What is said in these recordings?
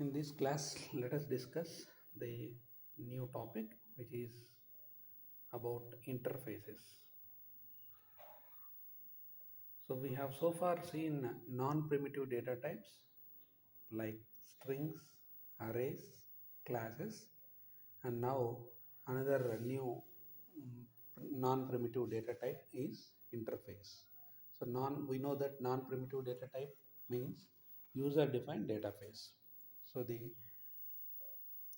In this class, let us discuss the new topic which is about interfaces. So, we have so far seen non primitive data types like strings, arrays, classes, and now another new non primitive data type is interface. So, we know that non primitive data type means user defined database. So, the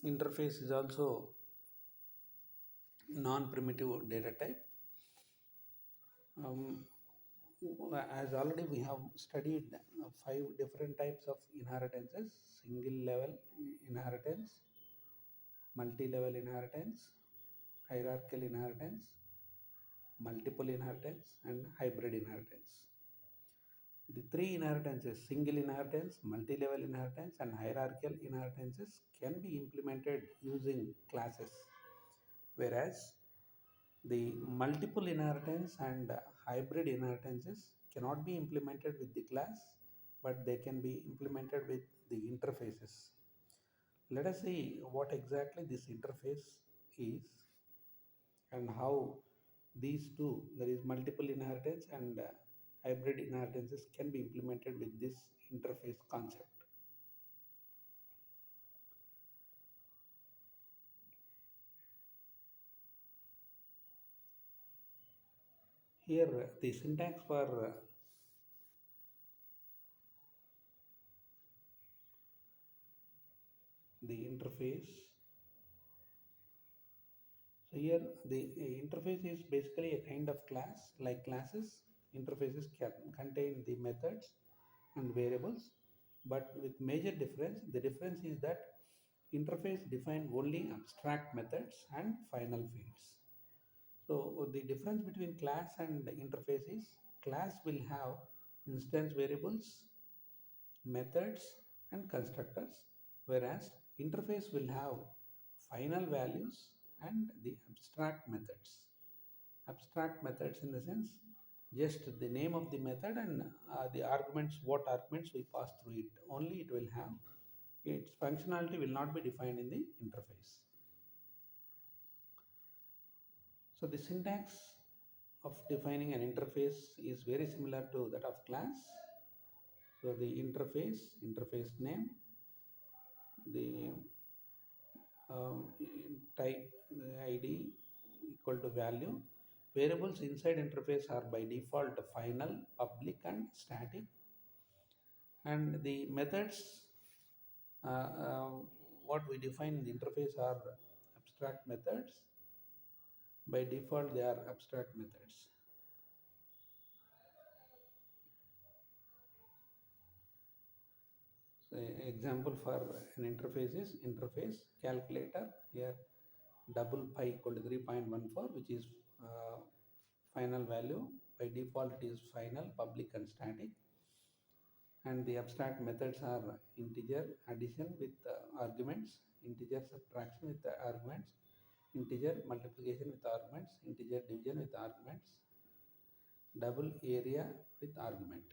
interface is also non-primitive data type. Um, as already we have studied five different types of inheritances: single level inheritance, multi-level inheritance, hierarchical inheritance, multiple inheritance, and hybrid inheritance. The three inheritances, single inheritance, multi-level inheritance, and hierarchical inheritances, can be implemented using classes, whereas the multiple inheritance and hybrid inheritances cannot be implemented with the class, but they can be implemented with the interfaces. Let us see what exactly this interface is and how these two, that is multiple inheritance and hybrid inheritances, can be implemented with this interface concept. Here, the syntax for the interface. So here the interface is basically a kind of class. Like classes, interfaces can contain the methods and variables, but with major difference. The difference is that interface define only abstract methods and final fields. So the difference between class and interface is class will have instance variables, methods, and constructors, whereas interface will have final values and the abstract methods. Abstract methods in the sense just the name of the method and the arguments, what arguments we pass through it. Only it will have, its functionality will not be defined in the interface. So the syntax of defining an interface is very similar to that of class. So the interface name, the type id equal to value. Variables inside interface are by default final, public, and static, and the methods uh, uh, what we define in the interface are abstract methods. By default they are abstract methods. So example for an interface is interface calculator. Here double pi equal to 3.14, which is uh, final value. By default it is final, public, and static. And the abstract methods are integer addition with arguments, integer subtraction with arguments, integer multiplication with arguments, integer division with arguments, double area with argument.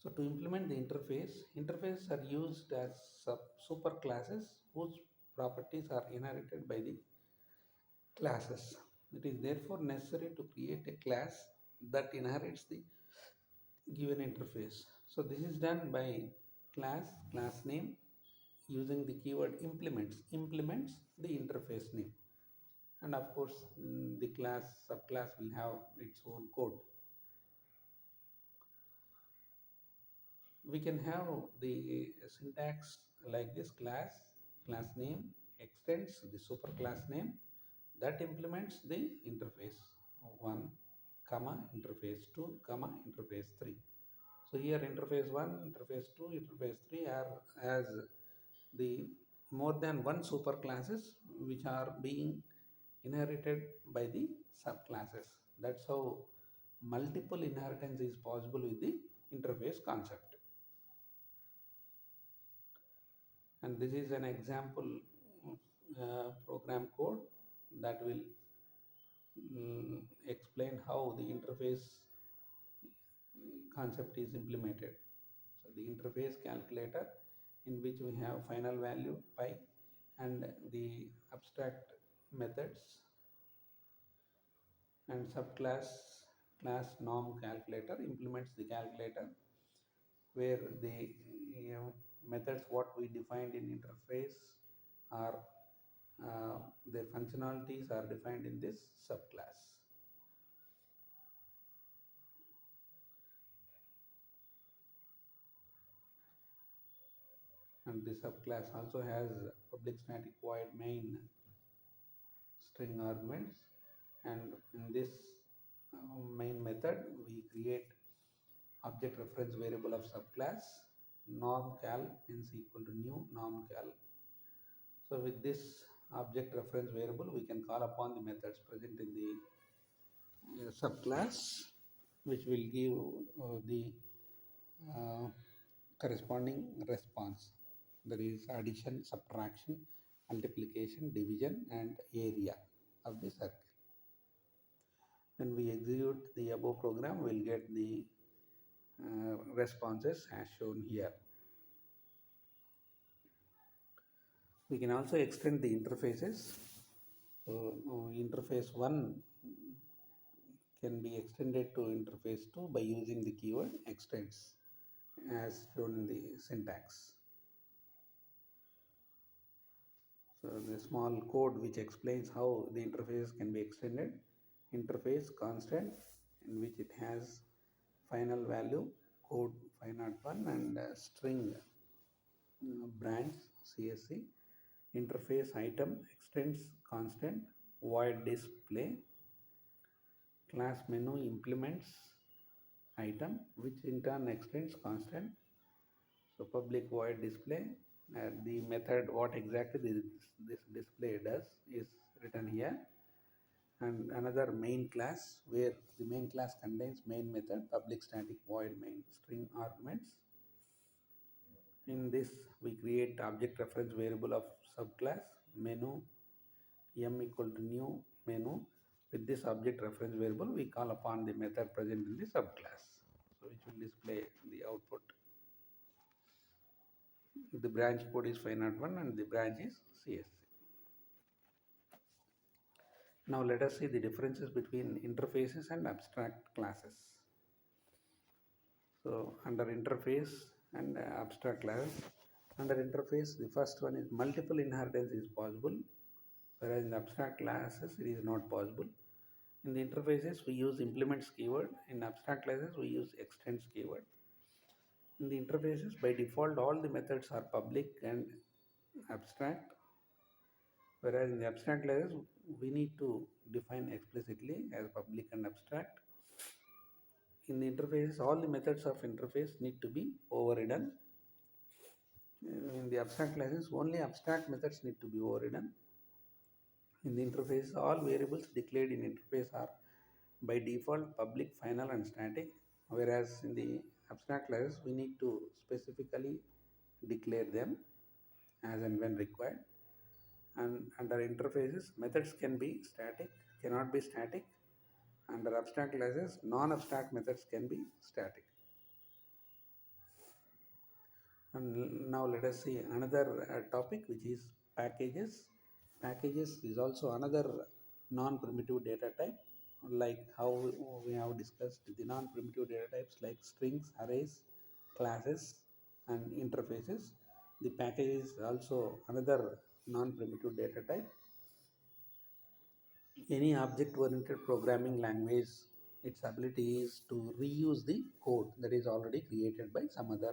So to implement the interfaces are used as super classes whose properties are inherited by the classes. It is therefore necessary to create a class that inherits the given interface. So this is done by class name using the keyword implements the interface name, and of course the subclass will have its own code. We can have the syntax like this: class name extends the superclass name that implements the interface 1 comma interface 2 comma interface 3. So here interface 1, interface 2, interface 3 are as the more than one superclasses which are being inherited by the subclasses. That's how multiple inheritance is possible with the interface concept. And this is an example program code that will explain how the interface concept is implemented. So the interface calculator, in which we have final value pi, and the abstract methods, and subclass class norm calculator implements the calculator, where the methods what we defined in interface are their functionalities are defined in this subclass. And the subclass also has public static void main string arguments, and in this main method we create object reference variable of subclass norm cal means equal to new norm cal. So with this object reference variable we can call upon the methods present in the subclass, which will give the uh, corresponding response, that is addition, subtraction, multiplication, division and area of the circle. When we execute the above program, we'll get the responses as shown here. We can also extend the interfaces. So interface 1 can be extended to interface 2 by using the keyword extends as shown in the syntax. So the small code which explains how the interface can be extended. Interface constant, in which it has final value code 501 and string branch CSC. Interface item extends constant void display. Class menu implements item, which in turn extends constant. So public void display, the method what exactly this display does is written here. And another main class, where the main class contains main method public static void main string arguments. In this we create object reference variable of subclass menu m equal to new menu. With this object reference variable we call upon the method present in the subclass, so which will display the output. The branch code is 501 and the branch is CSC. Now let us see the differences between interfaces and abstract classes. So under interface and abstract class, under interface the first one is multiple inheritance is possible, whereas in abstract classes it is not possible. In the interfaces we use implements keyword, in abstract classes we use extends keyword. In the interfaces by default all the methods are public and abstract, whereas in the abstract classes we need to define explicitly as public and abstract. In the interfaces all the methods of interface need to be overridden. In the abstract classes only abstract methods need to be overridden. In the interface all variables declared in interface are by default public, final and static, whereas in the abstract classes we need to specifically declare them as and when required. And under interfaces methods can be static, cannot be static. Under abstract classes non-abstract methods can be static. And now let us see another topic, which is packages. Packages is also another non-primitive data type, like how we have discussed the non-primitive data types like strings, arrays, classes and interfaces. The package is also another non-primitive data type. Any object-oriented programming language, its ability is to reuse the code that is already created by some other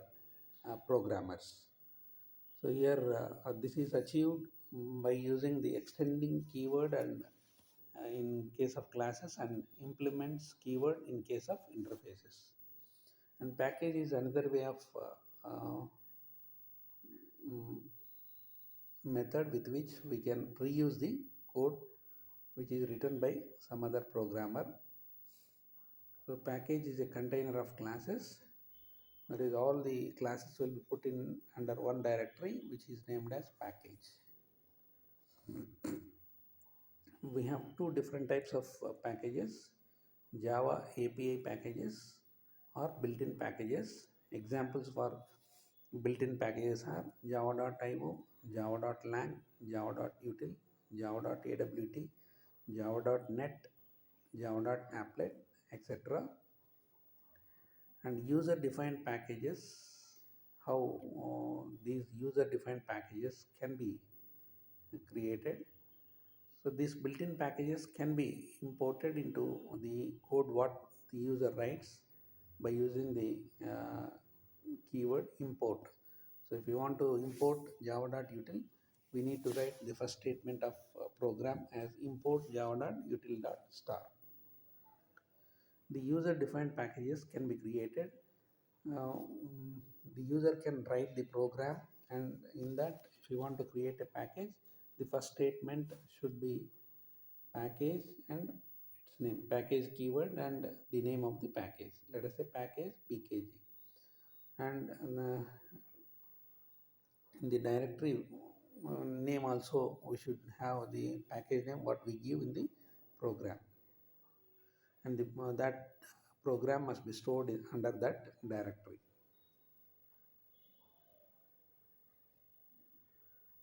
programmers. So here this is achieved by using the extending keyword and in case of classes, and implements keyword in case of interfaces. And package is another way of mm, method with which we can reuse the code which is written by some other programmer. So package is a container of classes. That is, all the classes will be put in under one directory which is named as package. We have two different types of packages: Java API packages or built-in packages. Examples for built-in packages are java.io, java.lang, java.util, java.awt, java.net, java.applet, etc. And user-defined packages, how these user-defined packages can be created. So these built-in packages can be imported into the code what the user writes by using the keyword import. So if you want to import java.util, we need to write the first statement of program as import java.util.star. The user defined packages can be created. The user can write the program, and in that if you want to create a package, the first statement should be package and its name, package keyword and the name of the package. Let us say package pkg, and in the directory name also we should have the package name what we give in the program, and that program must be stored under that directory.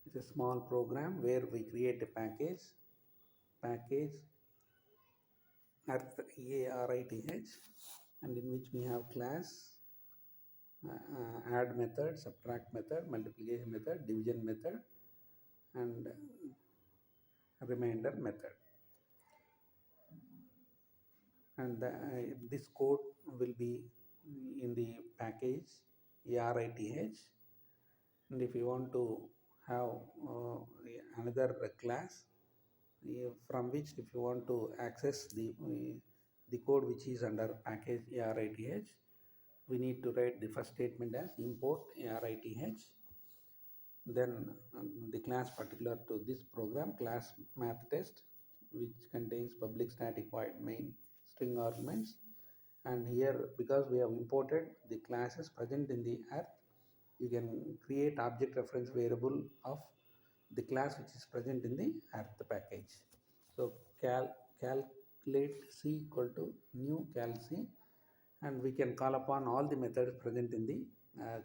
It's a small program where we create a package arith, and in which we have class, add method, subtract method, multiplication method, division method, and remainder method. And this code will be in the package arith. And if you want to have another class from which if you want to access the code which is under package arith, we need to write the first statement as import arith. Then the class particular to this program, class math test, which contains public static void main string arguments. And here, because we have imported the classes present in the arith, you can create object reference variable of the class which is present in the arith package. So calculate c equal to new cal c, and we can call upon all the methods present in the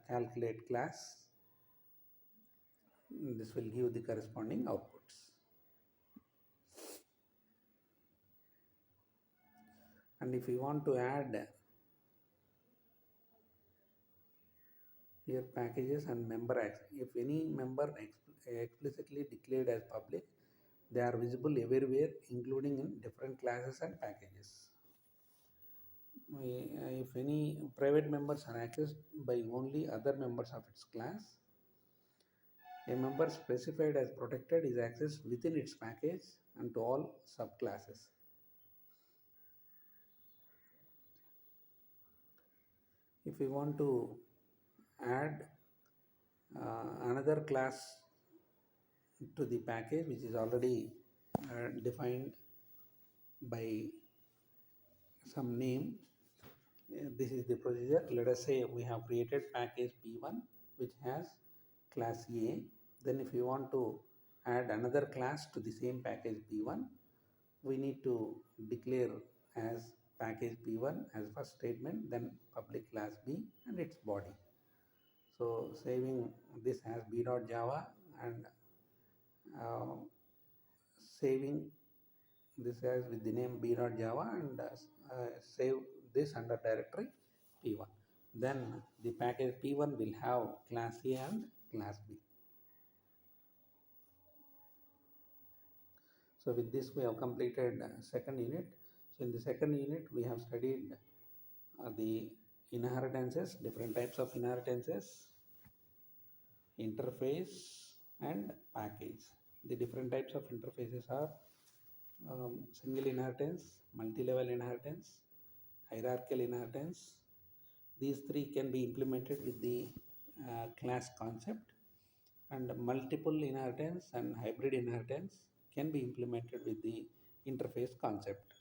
calculate class. This will give the corresponding outputs. And if you want to add here packages and member, if any member explicitly declared as public, they are visible everywhere, including in different classes and packages. If any private members are accessed by only other members of its class, a member specified as protected is accessed within its package and to all subclasses. If we want to add another class to the package which is already defined by some name, this is the procedure. Let us say we have created package P1 which has class A. Then if you want to add another class to the same package P1, we need to declare as package P1 as first statement, then public class B and its body. So saving this as b.java and saving this as with the name b.java and save this under directory P1. Then the package P1 will have class A and class B. So with this we have completed second unit. So in the second unit we have studied the inheritances, different types of inheritances, interface and package. The different types of interfaces are single inheritance, multi-level inheritance, hierarchical inheritance. These three can be implemented with the class concept, and multiple inheritance and hybrid inheritance can be implemented with the interface concept.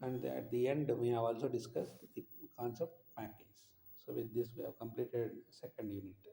And at the end we have also discussed the concept package. So with this we have completed second unit.